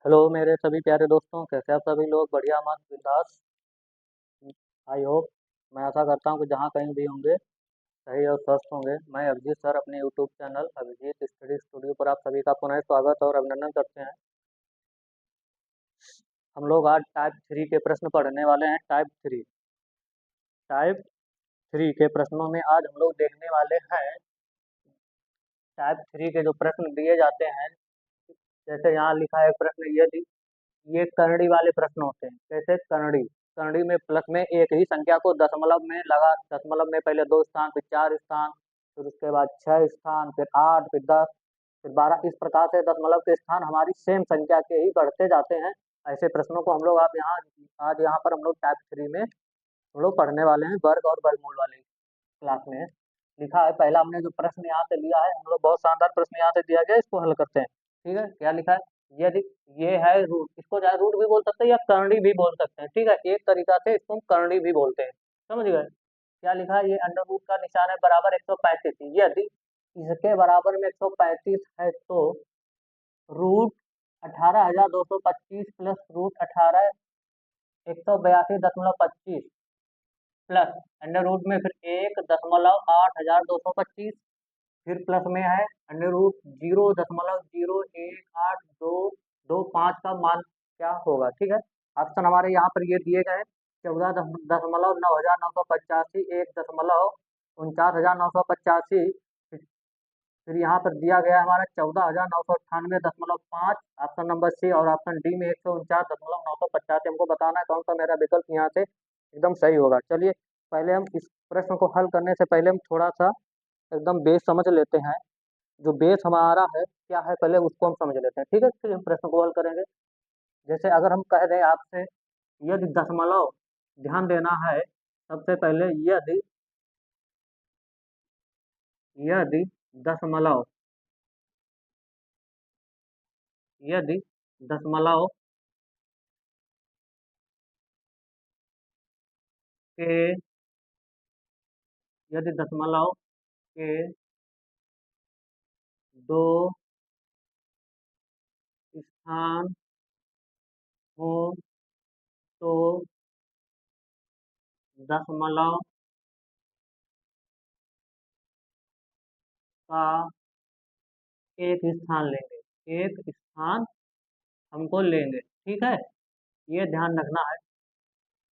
Hello मेरे सभी प्यारे दोस्तों, कैसे आप सभी लोग? बढ़िया, मस्त, बिंदास। आई होप, मैं आशा करता हूँ कि जहाँ कहीं भी होंगे सही और स्वस्थ होंगे। मैं अभिजीत सर अपने YouTube channel Abhijeet study studio पर आप सभी का पुनः स्वागत और अभिनंदन करते हैं। हम लोग आज टाइप 3 के प्रश्न पढ़ने वाले हैं। टाइप 3 के प्रश्नों में आज हम लोग देखने वाले हैं। टाइप 3 के जो प्रश्न दिए जाते हैं, जैसे यहाँ लिखा है प्रश्न, ये करड़ी वाले प्रश्न होते हैं। कैसे? करड़ी करड़ी में प्लस में एक ही संख्या को दशमलव में पहले 2 स्थान, फिर 4 स्थान, फिर उसके बाद 6 स्थान, फिर 8, फिर 10, फिर 12। इस प्रकार से दशमलव के स्थान हमारी सेम संख्या के ही बढ़ते जाते हैं। ऐसे प्रश्नों को हम लोग आज यहाँ पर हम लोग टाइप 3 में हम लोग पढ़ने वाले हैं। वर्ग और वर्गमूल वाले क्लास में लिखा है। पहला हमने जो प्रश्न यहाँ से लिया है, हम लोग बहुत शानदार प्रश्न यहाँ से दिया गया है, इसको हल करते हैं। ठीक है, क्या लिखा है? यदि ये है रूट, इसको चाहे रूट भी बोल सकते हैं या करड़ी भी बोल सकते हैं। ठीक है, एक तरीका से इसको हम करड़ी भी बोलते हैं। समझ गए? क्या लिखा है? ये अंडर रूट का निशान है बराबर 135। यदि इसके बराबर में 135 है तो root 18,225 plus root 18182.25 plus under root में फिर 1,08,225, फिर प्लस में है अंडर रूट 0.01825 का मान क्या होगा? ठीक है, ऑप्शन हमारे यहाँ पर ये दिए गए हैं। 14,09,985, 1,49,985, फिर यहाँ पर दिया गया है हमारा 14,998.5, ऑप्शन नंबर सी, और ऑप्शन डी में 149,985। हमको बताना है कौन सा मेरा विकल्प यहाँ से एकदम सही होगा। चलिए, पहले हम इस प्रश्न को हल करने से पहले हम थोड़ा सा एकदम बेस समझ लेते हैं। जो बेस हमारा है क्या है, पहले उसको हम समझ लेते हैं। ठीक है, फिर हम प्रश्न को हल करेंगे। जैसे अगर हम कह दें आपसे, यदि दशमलव, ध्यान देना है सबसे पहले, यदि दशमलव यदि दशमलव के यदि दशमलव के दो स्थान हो तो दशमलव का एक स्थान लेंगे, एक स्थान हमको लेंगे। ठीक है, ये ध्यान रखना है।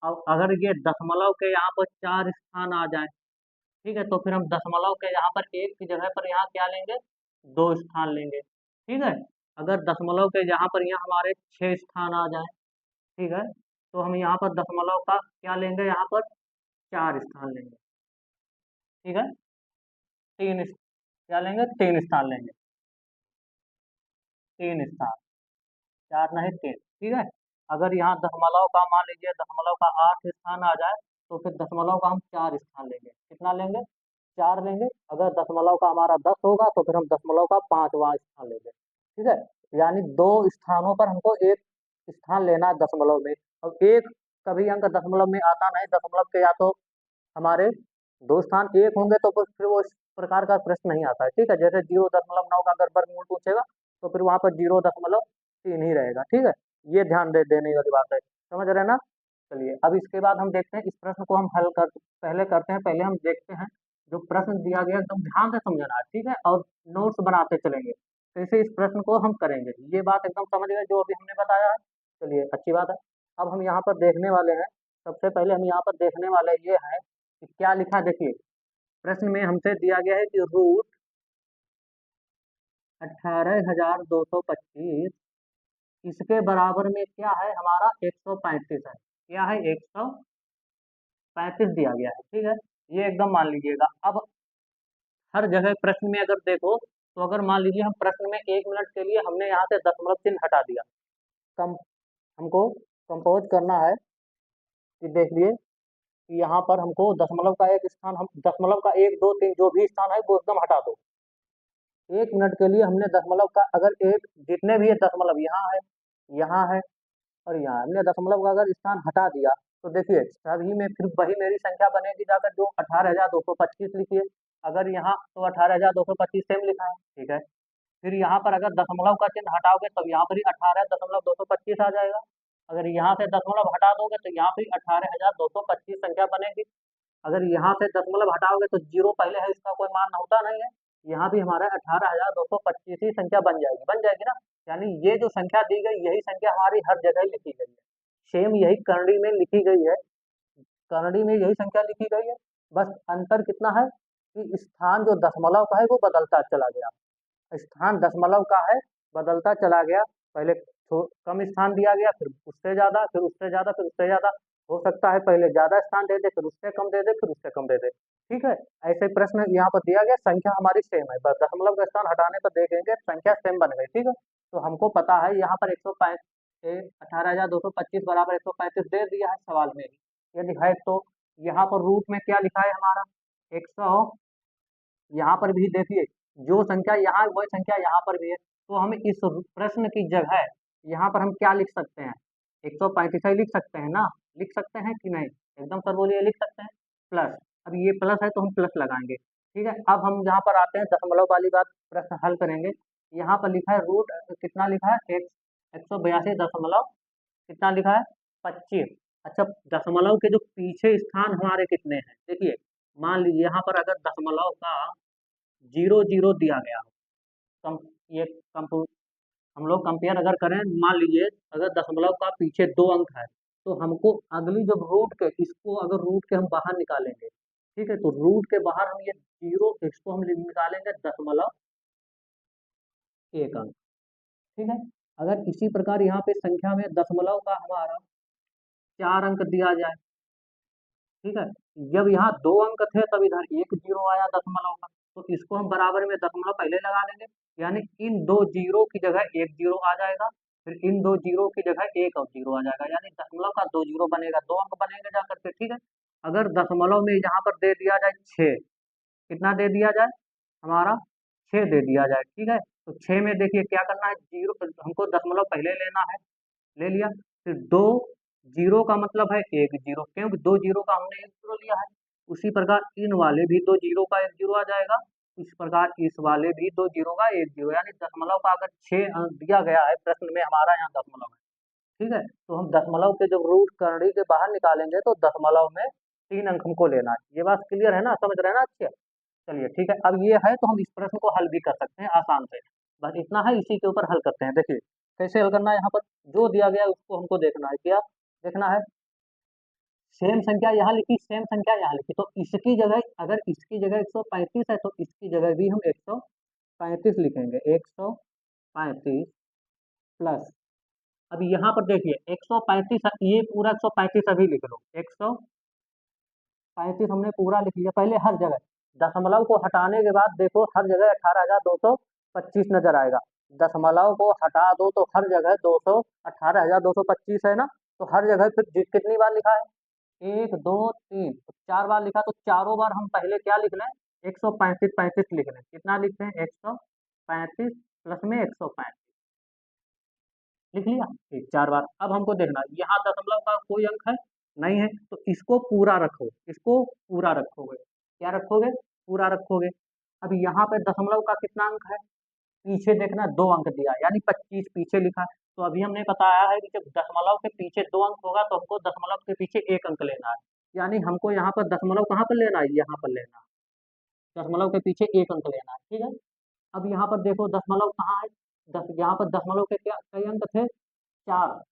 अब अगर ये दशमलव के यहाँ पर 4 स्थान आ जाए, ठीक है, तो फिर हम दशमलव के यहाँ पर एक की जगह पर यहाँ क्या लेंगे? 2 स्थान लेंगे। ठीक है, अगर दशमलव के यहाँ पर यहाँ हमारे 6 स्थान आ जाए, ठीक है, तो हम यहाँ पर दशमलव का क्या लेंगे? यहाँ पर 4 स्थान लेंगे। ठीक है, क्या लेंगे? 3 स्थान लेंगे। 3 स्थान, 4 नहीं 3। ठीक है, अगर यहाँ दशमलव का मान लीजिए दशमलव का 8 स्थान आ जाए, तो फिर दशमलव का हम 4 स्थान लेंगे। कितना लेंगे? 4 लेंगे। अगर दशमलव का हमारा 10 होगा तो फिर हम दशमलव का 5वां स्थान लेंगे। ठीक है, यानी 2 स्थानों पर हमको एक स्थान लेना है दशमलव में। अब एक कभी अंक दशमलव में आता नहीं। दशमलव के या तो हमारे 2 स्थान एक होंगे तो फिर वो इस प्रकार का प्रश्न नहीं आता है। ठीक है, जैसे 0.9 का अगर वर्गमूल पूछेगा तो फिर वहां पर 0.3 ही रहेगा। ठीक है, ये ध्यान देने वाली बात है। समझ रहे हैं ना? चलिए, अब इसके बाद हम देखते हैं इस प्रश्न को हम हल कर पहले करते हैं। पहले हम देखते हैं जो प्रश्न दिया गया, एकदम ध्यान से समझना है। ठीक है, और नोट्स बनाते चलेंगे, कैसे इस प्रश्न को हम करेंगे। ये बात एकदम समझ गए जो अभी हमने बताया है? चलिए, अच्छी बात है। अब हम यहाँ पर देखने वाले हैं, सबसे पहले हम यहाँ पर देखने वाले ये है कि क्या लिखा है। देखिए, प्रश्न में हमसे दिया गया है कि रूट 18,225, इसके बराबर में क्या है? हमारा 135 है। क्या है? 135 दिया गया है। ठीक है, ये एकदम मान लीजिएगा। अब हर जगह प्रश्न में अगर देखो, तो अगर मान लीजिए हम प्रश्न में 1 मिनट के लिए हमने यहाँ से दशमलव चिन्ह हटा दिया, कम हमको कंपोज करना है कि देखिए कि यहाँ पर हमको दशमलव का एक स्थान, हम दशमलव का 1, 2, 3 जो भी स्थान है वो एकदम हटा दो। 1 मिनट के लिए हमने दशमलव का अगर एक, जितने भी ये दशमलव यहाँ है और यहाँ हमने दशमलव का अगर स्थान हटा दिया, तो देखिए सभी में फिर वही मेरी संख्या बनेगी जाकर, जो 18,225 लिखिए। अगर यहाँ तो 18,225 सेम लिखा है। ठीक है, फिर यहाँ पर अगर दशमलव का चिन्ह हटाओगे तो यहाँ पर ही 18,225 आ जाएगा। अगर यहाँ से दशमलव हटा दोगे तो यहाँ पर 18,225 संख्या बनेगी। अगर यहाँ से दशमलव हटाओगे तो जीरो पहले है, इसका कोई मान होता नहीं है, यहाँ भी हमारा 18,225 ही संख्या बन जाएगी ना। यानी ये जो संख्या दी गई यही संख्या हमारी हर जगह लिखी गई है, सेम यही करणी में लिखी गई है, करणी में यही संख्या लिखी गई है। बस अंतर कितना है कि स्थान जो दशमलव का है वो बदलता चला गया, स्थान दशमलव का है बदलता चला गया, पहले कम स्थान दिया गया, फिर उससे ज्यादा, फिर उससे ज्यादा, फिर उससे ज्यादा, हो सकता है पहले ज्यादा स्थान दे दे, फिर उससे कम दे दे, फिर उससे कम दे दे। ठीक है, ऐसे प्रश्न यहाँ पर दिया गया, संख्या हमारी सेम है, बस दशमलव का स्थान हटाने पर देखेंगे संख्या सेम बन गई। ठीक है, तो हमको पता है यहाँ पर 18,225 बराबर 135 दे दिया है सवाल में ही। यदि है तो यहाँ पर रूट में क्या लिखा है हमारा 100, यहाँ पर भी देखिए जो संख्या यहाँ वही संख्या यहाँ पर भी है, तो हम इस प्रश्न की जगह यहाँ पर हम क्या लिख सकते हैं, 135 ही लिख सकते हैं ना, लिख सकते हैं कि नहीं, एकदम सर बोलिए लिख सकते हैं, प्लस, अब ये प्लस है तो हम प्लस लगाएंगे। ठीक है, अब हम यहाँ पर आते हैं दशमलव वाली बात, प्रश्न हल करेंगे। यहाँ पर लिखा है रूट कितना लिखा है 182 कितना लिखा है 25। अच्छा, दशमलव के जो पीछे स्थान हमारे कितने हैं, देखिए मान लीजिए यहाँ पर अगर दशमलव का 00 दिया गया हो, कम ये कम हम लोग कंपेयर अगर करें, मान लीजिए अगर दशमलव का पीछे 2 अंक है तो हमको अगली जब रूट के इसको अगर रूट के हम बाहर निकालेंगे, ठीक है, तो रूट के बाहर हम ये जीरो इसको हम निकालेंगे 0.1 अंक। ठीक है, अगर इसी प्रकार यहाँ पे संख्या में दशमलव का हमारा 4 अंक दिया जाए, ठीक है, जब यहाँ 2 अंक थे तब इधर 1 जीरो आया दशमलव का, तो इसको हम बराबर में दशमलव पहले लगा लेंगे, यानी इन 2 जीरो की जगह 1 जीरो आ जाएगा, फिर इन 2 जीरो की जगह 1 और जीरो आ जाएगा, यानी दशमलव का 2 जीरो बनेगा, 2 अंक बनेंगे जाकर के। ठीक है, अगर दशमलव में यहाँ पर दे दिया जाए 6, कितना दे दिया जाए हमारा 6 दे दिया जाए। ठीक है, तो 6 में देखिए क्या करना है, जीरो हमको दशमलव पहले लेना है, ले लिया, फिर 2 जीरो का मतलब है 1 जीरो, क्योंकि 2 जीरो का हमने 1 जीरो लिया है, उसी प्रकार इन वाले भी 2 जीरो का 1 जीरो आ जाएगा, इस प्रकार इस वाले भी 2 जीरो का 1 जीरो, यानी दशमलव का अगर 6 अंक दिया गया है प्रश्न में, हमारा यहाँ दशमलव है। ठीक है, तो हम दशमलव के जब रूट करड़ी के बाहर निकालेंगे तो दशमलव में 3 अंक हमको लेना है। ये बात क्लियर है ना, समझ रहे हैं ना अच्छे? चलिए ठीक है, अब ये है तो हम इस प्रश्न को हल भी कर सकते हैं आसान से, बस इतना है, इसी के ऊपर हल करते हैं। देखिए कैसे हल करना है, यहाँ पर जो दिया गया है उसको हमको देखना है, क्या देखना है, सेम संख्या यहाँ लिखी, सेम संख्या यहाँ लिखी, तो इसकी जगह अगर इसकी जगह 135 है तो इसकी जगह भी हम 135 लिखेंगे, 135 प्लस, अब यहाँ पर देखिए 135, ये पूरा 135 अभी लिख लो, 135 हमने पूरा लिख लिया, पहले हर जगह दशमलव को हटाने के बाद देखो हर जगह 18,225 नजर आएगा, दशमलव को हटा दो तो हर जगह 18,225 है ना, तो हर जगह फिर कितनी बार लिखा है, 1 2 3, तो 4 बार लिखा, तो चारों बार हम पहले क्या लिख लें, 135 35 लिख लें, कितना लिखते हैं 135 प्लस में 135 लिख लिया, ठीक 4 बार। अब हमको देखना यहाँ दशमलव का कोई अंक है नहीं है, तो इसको पूरा रखो, इसको पूरा रखोगे, क्या रखोगे, पूरा रखोगे। अब यहाँ पे दशमलव का कितना अंक है, पीछे देखना 2 अंक दिया, यानी 25 पीछे लिखा है, तो अभी हमने बताया है कि जब दशमलव के पीछे 2 अंक होगा तो हमको दशमलव के पीछे 1 अंक लेना है, यानी हमको यहाँ पर दशमलव कहाँ पर लेना है, यहाँ पर लेना है, दशमलव के पीछे 1 अंक लेना है। ठीक है, अब यहाँ पर देखो दशमलव कहाँ है, यहाँ पर दशमलव के क्या कई अंक थे, 4,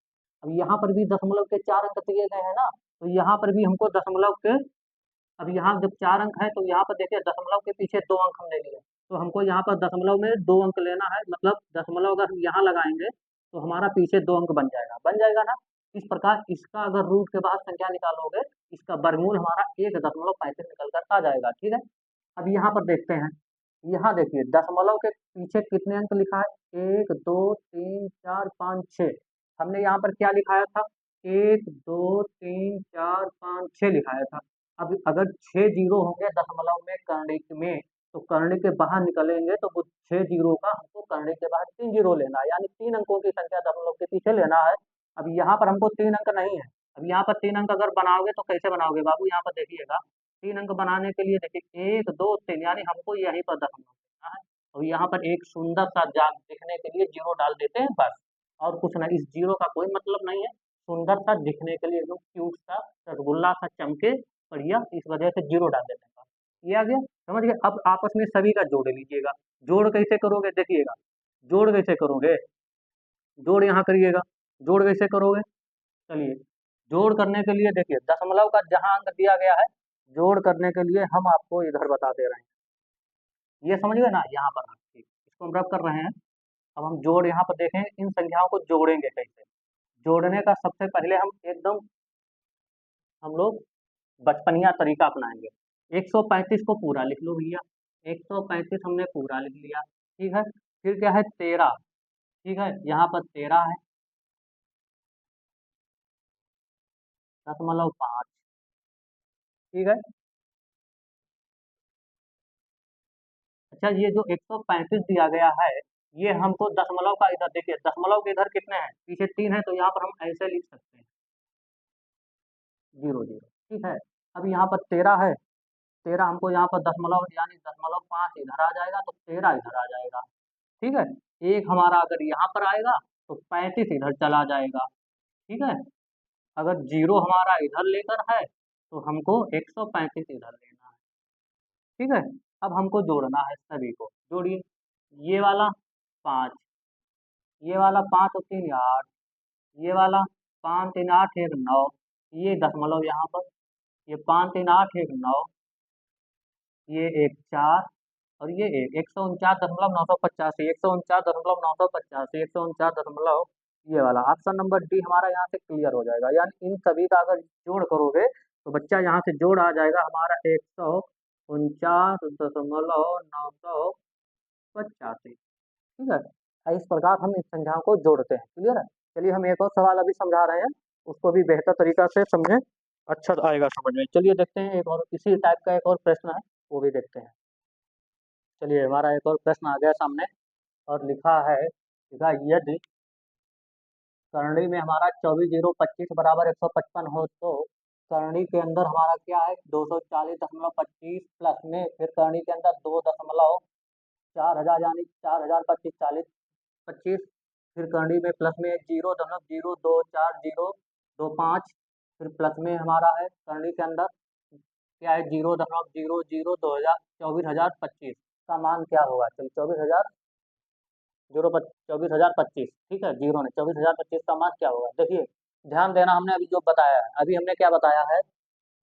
अब यहाँ पर भी दशमलव के 4 अंक दिए गए हैं ना, तो यहाँ पर भी हमको दशमलव के, अब यहाँ जब 4 अंक है तो यहाँ पर देखिए दशमलव के पीछे 2 अंक हमने लिए, तो हमको यहाँ पर दशमलव में 2 अंक लेना है, मतलब दशमलव अगर हम यहाँ लगाएंगे तो हमारा पीछे 2 अंक बन जाएगा ना। इस प्रकार इसका अगर रूट के बाद संख्या निकालोगे, इसका वर्गमूल हमारा 1.35 निकल कर आ जाएगा। ठीक है, अब यहाँ पर देखते हैं, यहाँ देखिए दशमलव के पीछे कितने अंक लिखा है, 1 2 3 4 5 6, हमने यहाँ पर क्या लिखाया था, 1 2 3 4 5 6 लिखाया था। अब अगर 6 जीरो होंगे दशमलव में कर्णिक में, तो कर्णिक के बाहर निकलेंगे तो वो 6 जीरो का हमको कर्णिक के बाहर 3 जीरो लेना है, यानी 3 अंकों की संख्या दशमलव के पीछे लेना है। अब यहाँ पर हमको 3 अंक नहीं है, अब यहाँ पर 3 अंक अगर बनाओगे तो कैसे बनाओगे बाबू, यहाँ पर देखिएगा 3 अंक बनाने के लिए देखिए 1 2 3, यानी हमको यहीं पर दशमलव लेना है, और यहाँ पर एक सुंदर सा जाग दिखने के लिए जीरो डाल देते हैं बस, और कुछ नहीं। इस जीरो का कोई मतलब नहीं है, सुंदर सा दिखने के लिए एकदम क्यूट सा रसगुल्ला सा चमके बढ़िया, इस वजह से जीरो डाल देते हैं बस। ये आ गया, समझ गए। अब आपस में सभी का जोड़ लीजिएगा। जोड़ कैसे करोगे देखिएगा, जोड़ कैसे करोगे, जोड़ यहाँ करिएगा। जोड़ कैसे करोगे, चलिए जोड़ करने के लिए देखिए दशमलव का जहां अंक दिया गया है, जोड़ करने के लिए हम आपको इधर बता दे रहे हैं। ये समझ गए ना, यहाँ पर ठीक, इसको हम रब कर रहे हैं। अब हम जोड़ यहाँ पर देखें, इन संख्याओं को जोड़ेंगे कैसे। जोड़ने का सबसे पहले हम एकदम हम लोग बचपनिया तरीका अपनाएंगे। 135 को पूरा लिख लो भैया, 135 हमने पूरा लिख लिया, ठीक है। फिर क्या है 13, ठीक है, यहाँ पर 13 है, 0.5, ठीक है। अच्छा ये जो 135 दिया गया है, ये हमको दशमलव का इधर देखिए, दशमलव के इधर कितने हैं, पीछे 3 है, तो यहाँ पर हम ऐसे लिख सकते हैं 0 0, ठीक है। अब यहाँ पर 13 है, 13 हमको यहाँ पर दशमलव यानी 0.5 इधर आ जाएगा, तो 13 इधर आ जाएगा, ठीक है। एक हमारा अगर यहाँ पर आएगा तो 35 इधर चला जाएगा, ठीक है। अगर जीरो हमारा इधर लेकर है तो हमको 135 इधर लेना है, ठीक है। अब हमको जोड़ना है सभी को, जोड़िए। ये वाला 5, ये वाला 5 और 3 8, ये वाला 5 3 8 1 9, ये दशमलव यहाँ पर, ये 5 3 8 1 9, ये एक 4 और ये एक 149.985, 149.985, 149, ये वाला ऑप्शन नंबर डी हमारा यहाँ से क्लियर हो जाएगा। यानी इन सभी का अगर जोड़ करोगे तो बच्चा यहाँ से जोड़ आ जाएगा हमारा 149.985, ठीक है। इस प्रकार हम इस संख्याओं को जोड़ते हैं, क्लियर है। चलिए हम एक और सवाल अभी समझा रहे हैं, उसको भी बेहतर तरीका से समझें, अच्छा आएगा समझ में। चलिए देखते हैं, एक और इसी टाइप का एक और प्रश्न है, वो भी देखते हैं। चलिए हमारा एक और प्रश्न आ गया सामने, और लिखा यदि करणी में हमारा 24 0 25 बराबर 155 हो, तो करणी के अंदर हमारा क्या है 240.25 प्लस में फिर करणी के अंदर 2.4000 यानी 4025 40 25, फिर करनी में प्लस में 0.024 0 फिर प्लस में हमारा है करनी के अंदर क्या है 0.00 24,025 का मान क्या होगा। चलिए 24,025, ठीक है, जीरो ने 24,025 का मान क्या होगा। देखिए ध्यान देना, हमने अभी जो बताया है, अभी हमने क्या बताया है,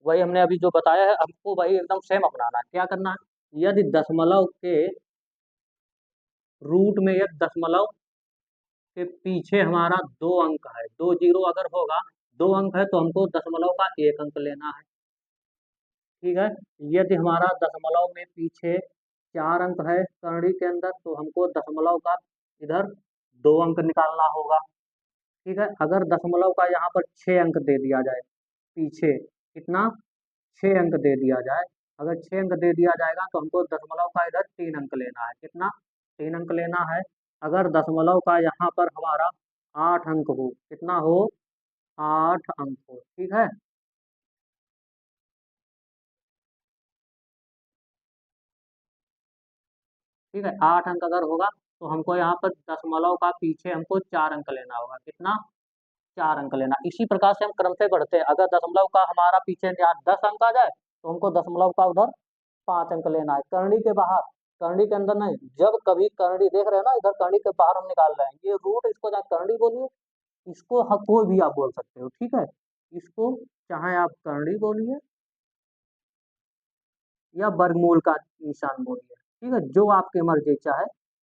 वही हमने अभी जो बताया है, हमको वही एकदम सेम अपनाना है। क्या करना है, यदि दशमलव के रूट में यदि दशमलव के पीछे हमारा 2 अंक है, 2 जीरो अगर होगा, 2 अंक है तो हमको दशमलव का 1 अंक लेना है, ठीक है। यदि हमारा दशमलव में पीछे 4 अंक है करणी के अंदर, तो हमको दशमलव का इधर 2 अंक निकालना होगा, ठीक है। अगर दशमलव का यहाँ पर 6 अंक दे दिया जाए, पीछे कितना 6 अंक दे दिया जाए, अगर 6 अंक दे दिया जाएगा तो हमको दशमलव का इधर 3 अंक लेना है, कितना 3 अंक लेना है। अगर दशमलव का यहाँ पर हमारा 8 अंक हो, कितना हो 8 अंक हो, ठीक है। ठीक है 8 अंक अगर होगा तो हमको यहाँ पर दशमलव का पीछे हमको 4 अंक लेना होगा, कितना 4 अंक लेना। इसी प्रकार से हम क्रम से बढ़ते हैं, अगर दशमलव का हमारा पीछे यहाँ 10 अंक आ जाए तो हमको दशमलव का उधर 5 अंक लेना है, करणी के बाहर, करणी के अंदर नहीं। जब कभी करणी देख रहे हैं ना, इधर करणी के बाहर हम निकाल रहे हैं, ये रूट, इसको चाहे करणी बोलिए, इसको कोई भी आप बोल सकते हो, ठीक है। इसको चाहे आप करणी बोलिए या वर्गमूल का निशान बोलिए, ठीक है, जो आपकी मर्जी चाहे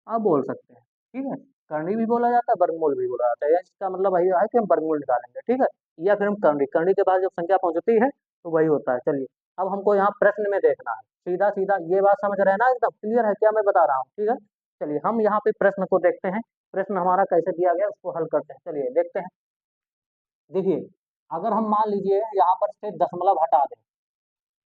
आप बोल सकते हैं, ठीक है। करणी भी बोला जाता है, वर्गमूल भी बोला जाता है, इसका मतलब वही है कि हम वर्गमूल निकालेंगे, ठीक है। या फिर हम करणी, करणी के बाद जब संख्या पहुंचती है तो वही होता है। चलिए अब हमको यहाँ प्रश्न में देखना है, सीधा सीधा ये बात समझ रहे हैं ना, एकदम क्लियर है क्या मैं बता रहा हूँ, ठीक है। चलिए हम यहाँ पे प्रश्न को देखते हैं, प्रश्न हमारा कैसे दिया गया उसको हल करते हैं, चलिए देखते हैं। देखिए अगर हम मान लीजिए यहाँ पर से दशमलव हटा दें,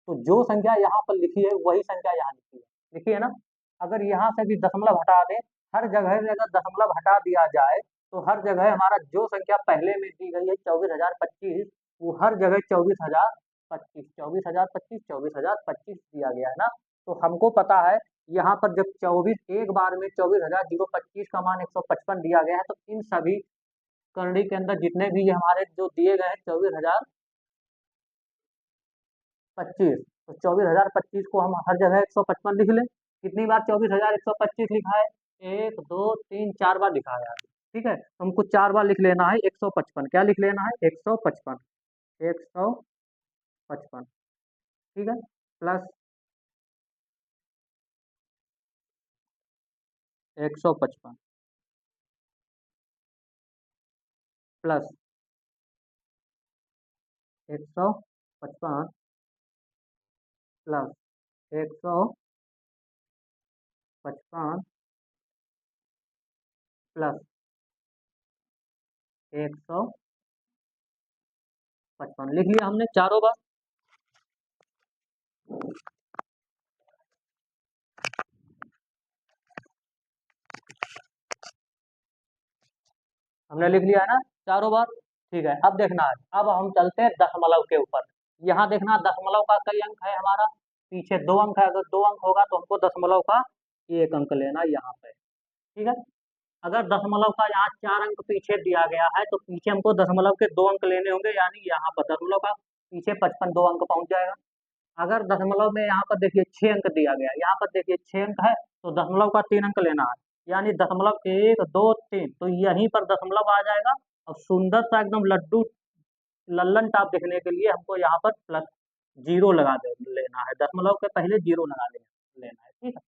तो जो संख्या यहाँ पर लिखी है वही संख्या यहाँ लिखी है, लिखी है ना। अगर यहाँ से भी दशमलव हटा दें, हर जगह से अगर दशमलव हटा दिया जाए तो हर जगह हमारा जो संख्या पहले में दी गई है 24,025, वो हर जगह 24,025 24,025 24,025 दिया गया है ना। तो हमको पता है यहाँ पर जब 24 एक बार में 24,025 का मान 155 दिया गया है, तो इन सभी करणी के अंदर जितने भी ये हमारे जो दिए गए हैं 24,025, तो 24,025 को हम हर जगह 155 लिख लें। कितनी बार 24,125 लिखा है? 1 2 3 4 बार लिखा है आगे। ठीक है, तो हमको 4 बार लिख लेना है 155। क्या लिख लेना है? 155, 155। ठीक है, प्लस 155 प्लस 155 प्लस 155 प्लस 155 लिख लिया हमने चारों बार। हमने लिख लिया है ना चारों बार। ठीक है, अब देखना है, अब हम चलते हैं दशमलव के ऊपर। यहाँ देखना दशमलव का कई अंक है हमारा, पीछे 2 अंक है, अगर 2 अंक होगा तो हमको दशमलव का 1 अंक लेना यहाँ पे। ठीक है, अगर दशमलव का यहाँ 4 अंक पीछे दिया गया है, तो पीछे हमको दशमलव के 2 अंक लेने होंगे, यानी यहाँ पर दशमलव का पीछे 55 2 अंक पहुंच जाएगा। अगर दशमलव में यहाँ पर देखिए 6 अंक दिया गया, यहाँ पर देखिए 6 अंक है, तो दशमलव का 3 अंक लेना है, यानी दशमलव 1 2 3, तो यहीं पर दशमलव आ जाएगा। और सुंदर सा एकदम लड्डू लल्लन टाप देखने के लिए हमको यहाँ पर प्लस 0 लगा दे लेना है, दशमलव के पहले 0 लगा लेना है। ठीक है,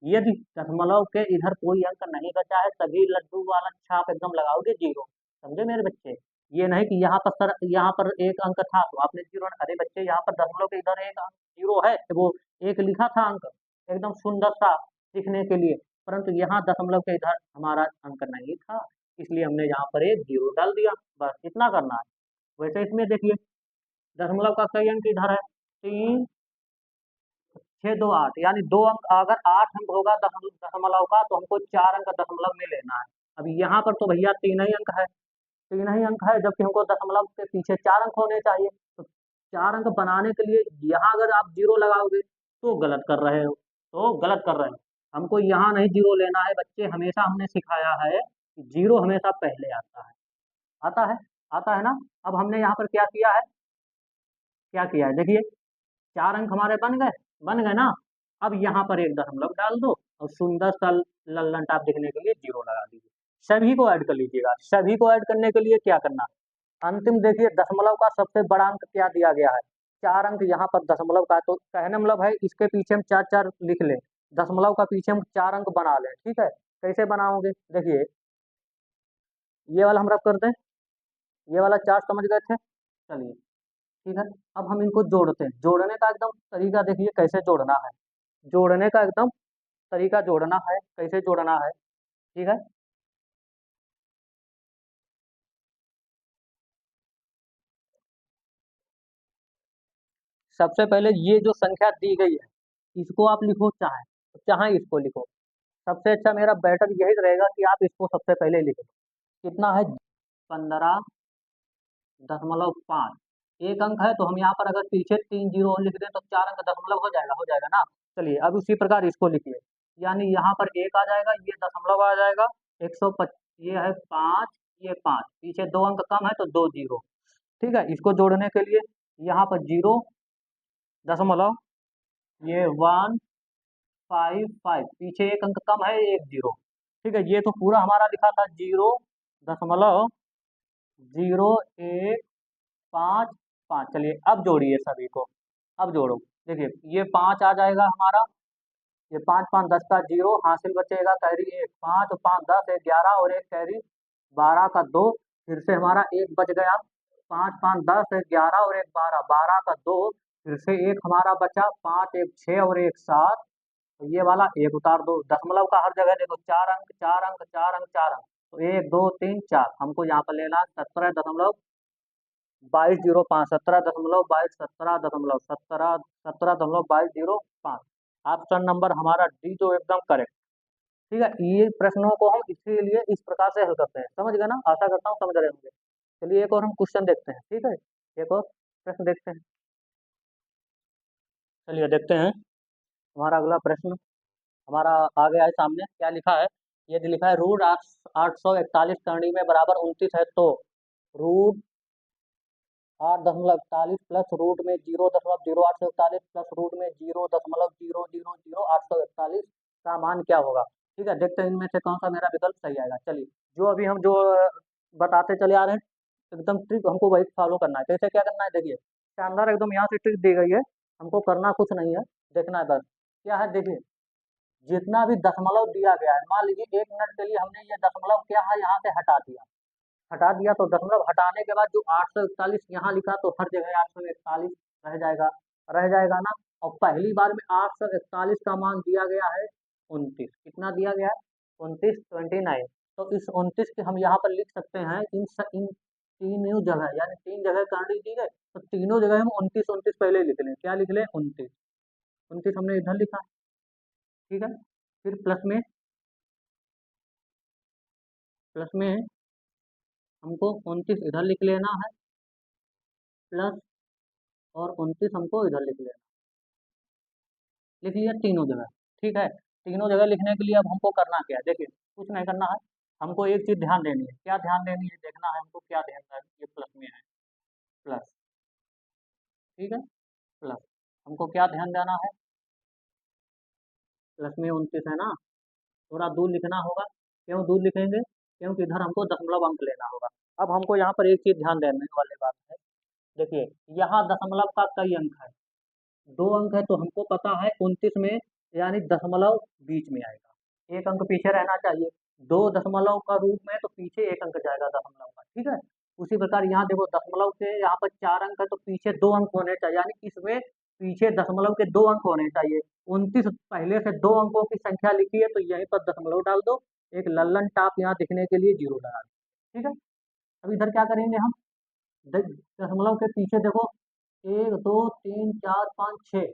यदि दशमलव के इधर कोई अंक नहीं बचा है, तभी लड्डू वाला छाप एकदम लगाओगे 0। समझे मेरे बच्चे? ये नहीं कि यहाँ पर सर यहाँ पर 1 अंक था तो आपने 0, अरे बच्चे यहाँ पर दशमलव के इधर 1 अंक 0 है, तो वो 1 लिखा था अंक एकदम सुंदर सा दिखने के लिए, परंतु यहाँ दशमलव के इधर हमारा अंक नहीं था, इसलिए हमने यहाँ पर एक 0 डाल दिया। बस इतना करना है। वैसे इसमें देखिए दशमलव का कई अंक इधर है, 3 6 2 8, यानी 2 अंक, अगर 8 अंक होगा दशमलव का, तो हमको 4 अंक दशमलव में लेना है। अब यहाँ पर तो भैया 3 ही अंक है, 3 ही अंक है, जबकि हमको दशमलव के पीछे 4 अंक होने चाहिए। तो 4 अंक बनाने के लिए यहाँ अगर आप 0 लगाओगे तो गलत कर रहे हो, तो गलत कर रहे हो। हमको यहाँ नहीं 0 लेना है बच्चे, हमेशा हमने सिखाया है कि 0 हमेशा पहले आता है। आता है, आता है ना। अब हमने यहाँ पर क्या किया है, क्या किया है देखिए, 4 अंक हमारे बन गए ना। अब यहाँ पर एक दशमलव डाल दो और सुंदर सा लल्लन टाप दिखने के लिए 0 लगा दीजिए। सभी को ऐड कर लीजिएगा। सभी को ऐड करने के लिए क्या करना, अंतिम देखिए दशमलव का सबसे बड़ा अंक क्या दिया गया है, 4 अंक यहाँ पर दशमलव का, तो कहने मतलब है इसके पीछे हम 4 4 लिख लें, दशमलव का पीछे हम 4 अंक बना लें। ठीक है, कैसे बनाओगे देखिए, ये वाला हम रब कर दें, ये वाला 4 समझ गए थे, चलिए ठीक है। अब हम इनको जोड़ते हैं, जोड़ने का एकदम तरीका देखिए कैसे जोड़ना है, जोड़ने का एकदम तरीका जोड़ना है, कैसे जोड़ना है। ठीक है, सबसे पहले ये जो संख्या दी गई है इसको आप लिखो, चाहे चाहे इसको लिखो, सबसे अच्छा मेरा बेटर यही रहेगा कि आप इसको सबसे पहले लिखो। कितना है? 15.5। एक अंक है तो हम यहाँ पर अगर पीछे 3 जीरो और लिख दें तो 4 अंक दशमलव हो जाएगा ना। चलिए अब उसी प्रकार इसको लिखिए, यानी यहाँ पर 1 आ जाएगा, ये दशमलव आ जाएगा, 125, ये है 5, ये 5, पीछे 2 अंक कम है तो 2 जीरो। ठीक है, इसको जोड़ने के लिए यहाँ पर 0 दशमलव, ये 155, पीछे 1 अंक कम है, 1 जीरो। ठीक है, ये तो पूरा हमारा लिखा था 0.0 1 5 5। चलिए अब जोड़िए सभी को, अब जोड़ो, देखिए ये 5 आ जाएगा हमारा, ये 5 5 10 का 0 हासिल बचेगा, कैरी 1, 5 5 10 1 11 और एक कैरी 12 का 2, फिर से हमारा 1 बच गया, 5 5 10 1 11 और एक 12, 12 का 2, फिर से 1 हमारा बचा, 5 1 6 और एक 7, तो ये वाला 1 उतार दो। दशमलव का हर जगह देखो 4 अंक 4 अंक 4 अंक 4 अंक, तो 1 2 3 4, हमको यहाँ पर लेना 17.2205, 17.22 ऑप्शन नंबर हमारा डी जो एकदम करेक्ट। ठीक है, ये प्रश्नों को हम इसीलिए इस प्रकार से हल करते हैं, समझ गए ना, आशा करता हूँ समझ रहे होंगे। चलिए एक और हम क्वेश्चन देखते हैं, ठीक है, एक और प्रश्न देखते हैं, चलिए देखते हैं। हमारा अगला प्रश्न हमारा आ गया है सामने, क्या लिखा है? ये लिखा है रूट 841 करनी में बराबर 29 है, तो रूट 8.41 प्लस रूट में 0.0841 प्लस रूट में 0.000841 का मान क्या होगा? ठीक है, देखते हैं इनमें से कौन सा मेरा विकल्प सही आएगा। चलिए, जो अभी हम जो बताते चले आ रहे हैं, एकदम ट्रिक हमको वही फॉलो करना है। कैसे क्या करना है, देखिए शानदार एकदम यहाँ से ट्रिक दी गई है, हमको करना कुछ नहीं है, देखना है बस। क्या है, देखिए जितना भी दशमलव दिया गया है, मान लीजिए 1 मिनट के लिए हमने ये दशमलव क्या है यहाँ से हटा दिया, तो दशमलव हटाने के बाद जो 841 यहाँ लिखा, तो हर जगह 841 रह जाएगा ना। और पहली बार में 841 का मान दिया गया है 29, कितना दिया गया है? 29 तो इस 29 के हम यहाँ पर लिख सकते हैं इन तीनों जगह, यानी 3 जगह करनी दी गई, तो तीनों जगह हम 29 29 पहले लिख लें। क्या लिख लें? 29 29 हमने इधर लिखा, ठीक है। फिर प्लस में हमको 29 इधर लिख लेना है, प्लस और 29 हमको इधर लिख लेना, लिख लिया तीनों जगह, ठीक है। तीनों जगह लिखने के लिए अब हमको करना क्या है, देखिए कुछ नहीं करना है, हमको एक चीज़ ध्यान देनी है। क्या ध्यान देनी है, देखना है हमको क्या ध्यान देना है, ये प्लस में है, प्लस, ठीक है, प्लस। हमको क्या ध्यान देना है, प्लस में 29 है ना, थोड़ा दूर लिखना होगा। क्यों दूर लिखेंगे? क्योंकि इधर हमको दशमलव अंक लेना होगा। अब हमको यहाँ पर एक चीज़ ध्यान देने वाली बात है, देखिए यहाँ दशमलव का कई अंक है, 2 अंक है, तो हमको पता है 29 में यानी दशमलव बीच में आएगा, एक अंक पीछे रहना चाहिए। 2 दशमलव का रूप में तो पीछे एक अंक जाएगा दशमलव का, ठीक है। उसी प्रकार यहाँ देखो दशमलव के यहाँ पर 4 अंक है, तो पीछे 2 अंक होने चाहिए, यानी इसमें पीछे दशमलव के 2 अंक होने चाहिए। 29 पहले से 2 अंकों की संख्या लिखी है, तो यहीं पर दशमलव डाल दो, एक लल्लन टाप यहाँ दिखने के लिए 0 लगा दो, ठीक है। अब इधर क्या करेंगे हम, दशमलव के पीछे देखो 1 2 3 4 5 6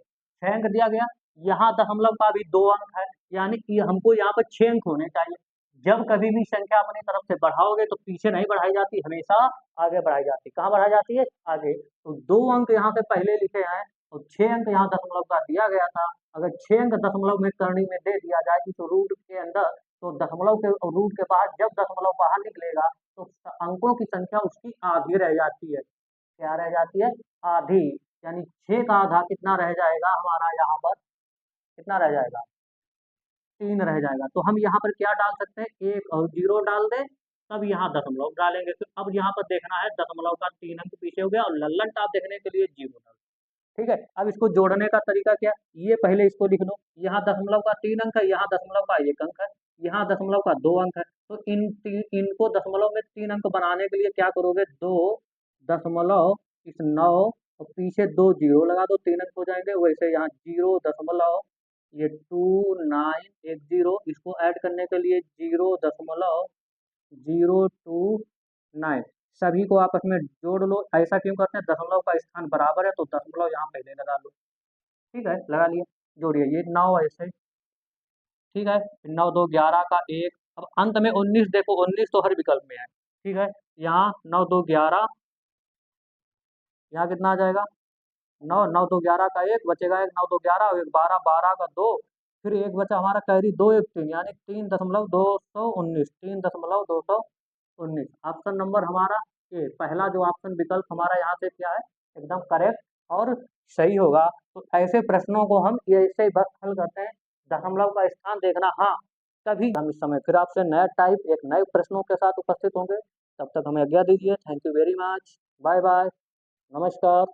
अंक दिया गया, यहाँ दशमलव का भी 2 अंक है, यानी कि हमको यहाँ पर 6 अंक होने चाहिए। जब कभी भी संख्या अपनी तरफ से बढ़ाओगे तो पीछे नहीं बढ़ाई जाती, हमेशा आगे बढ़ाई जाती। कहाँ बढ़ाई जाती है? आगे। तो 2 अंक यहाँ पे पहले लिखे हैं, और 6 अंक यहाँ दशमलव का दिया गया था। अगर 6 अंक दशमलव में करनी में दे दिया जाए इस रूट के अंदर, तो दशमलव के रूट के बाहर जब दशमलव बाहर निकलेगा, तो अंकों की संख्या उसकी आधी रह जाती है। क्या रह जाती है? आधी। यानी 6 का आधा कितना रह जाएगा हमारा, यहाँ पर कितना रह जाएगा? 3 रह जाएगा। तो हम यहाँ पर क्या डाल सकते हैं, 1 और 0 डाल दें, तब यहाँ दशमलव डालेंगे। तो अब यहाँ पर देखना है दशमलव का 3 अंक पीछे हो गया, और लल्लन टाप देखने के लिए 0 डाल, ठीक है। अब इसको जोड़ने का तरीका क्या? ये पहले इसको लिख लो, यहाँ दशमलव का 3 अंक है, यहाँ दशमलव का 1 अंक है, यहाँ दशमलव का 2 अंक है, तो इनको दशमलव में 3 अंक बनाने के लिए क्या करोगे, 2 दशमलव इस 9 और पीछे 2 0 लगा दो, 3 अंक हो जाएंगे। वैसे यहाँ 0 दशमलव ये 2910, इसको ऐड करने के लिए 0.029, सभी को आपस में जोड़ लो। ऐसा क्यों करते हैं, दशमलव का स्थान बराबर है, तो दशमलव यहाँ पहले लगा लो, ठीक है, लगा लिया। जोड़िए ये 9 ऐसे, ठीक है, 9 2 11 का 1। अब अंत में 19 देखो, 19 तो हर विकल्प में है, ठीक है। यहाँ 9 2 11, यहाँ कितना आ जाएगा, 9 9 2 11 का 1 बचेगा, 1 9 2 11 और 1 12 12 का 2, फिर एक बचा हमारा कैरी 2 1 3, यानी 3.219, 3.219। ऑप्शन नंबर हमारा ए, पहला जो ऑप्शन विकल्प हमारा यहाँ से क्या है, एकदम करेक्ट और सही होगा। तो ऐसे प्रश्नों को हम ऐसे ही बस हल करते हैं, दशमलव का स्थान देखना। हाँ, कभी हम इस समय फिर आपसे नया टाइप एक नए प्रश्नों के साथ उपस्थित होंगे, तब तक हमें आज्ञा दीजिए। Thank you very much, bye bye, नमस्कार।